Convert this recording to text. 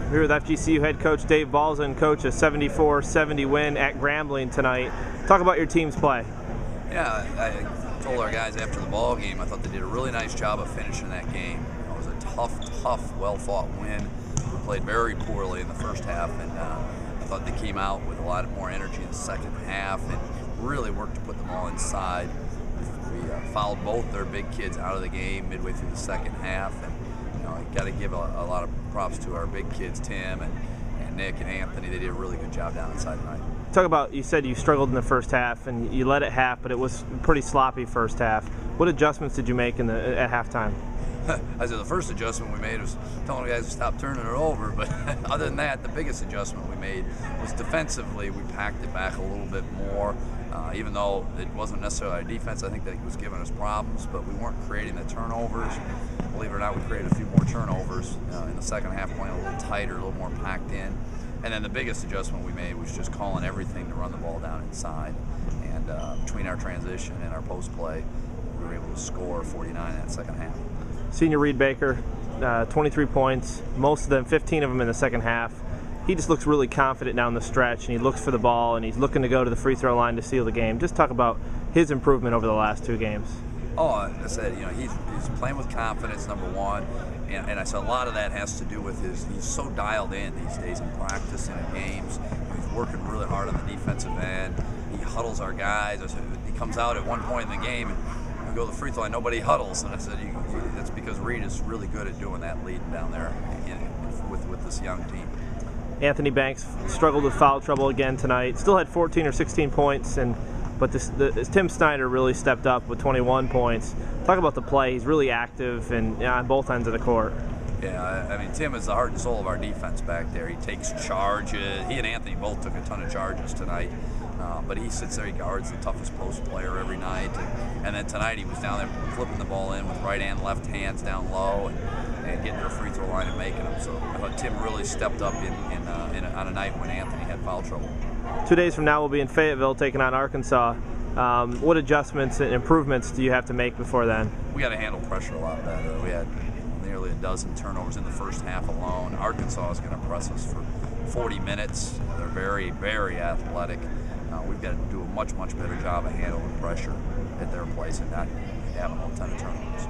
We're here with FGCU head coach Dave Balza and coach a 74-70 win at Grambling tonight. Talk about your team's play. Yeah, I told our guys after the ball game, I thought they did a really nice job of finishing that game. It was a tough, well-fought win. We played very poorly in the first half, and I thought they came out with a lot more energy in the second half and really worked to put them all inside. We fouled both their big kids out of the game midway through the second half, and you got to give a lot of props to our big kids, Tim and Nick and Anthony. They did a really good job down inside tonight. Talk about, you said you struggled in the first half and you led at half, but it was pretty sloppy first half. What adjustments did you make at halftime? I said the first adjustment we made was telling the guys to stop turning it over, but other than that, the biggest adjustment we made was defensively. We packed it back a little bit more, even though it wasn't necessarily our defense. I think that it was giving us problems, but we weren't creating the turnovers. Believe it or not, we created a few more turnovers in the second half, playing a little tighter, a little more packed in. And then the biggest adjustment we made was just calling everything to run the ball down inside. And between our transition and our post play, we were able to score 49 in that second half. Senior Reed Baker, 23 points, most of them, 15 of them in the second half. He just looks really confident down the stretch, and he looks for the ball, and he's looking to go to the free throw line to seal the game. Just talk about his improvement over the last two games. Oh, I said, he's playing with confidence, number one, and I said a lot of that has to do with he's so dialed in these days in practice and in games. He's working really hard on the defensive end. He huddles our guys. I said, he comes out at one point in the game, and we go to the free throw line, nobody huddles. And I said, that's because Reed is really good at doing that, leading down there with this young team. Anthony Banks struggled with foul trouble again tonight. Still had 14 or 16 points, but Tim Steiner really stepped up with 21 points. Talk about the play. He's really active and on both ends of the court. Yeah, I mean, Tim is the heart and soul of our defense back there. He takes charges. He and Anthony both took a ton of charges tonight. But he sits there, he guards the toughest post player every night. And then tonight he was down there flipping the ball in with right and left hands down low and getting to the free throw line and making them. So I thought Tim really stepped up on a night when Anthony had foul trouble. 2 days from now we'll be in Fayetteville taking on Arkansas. What adjustments and improvements do you have to make before then? We got to handle pressure a lot better. We had nearly a dozen turnovers in the first half alone. Arkansas is going to press us for 40 minutes. They're very, very athletic. We've got to do a much better job of handling pressure at their place and not having a ton of turnovers.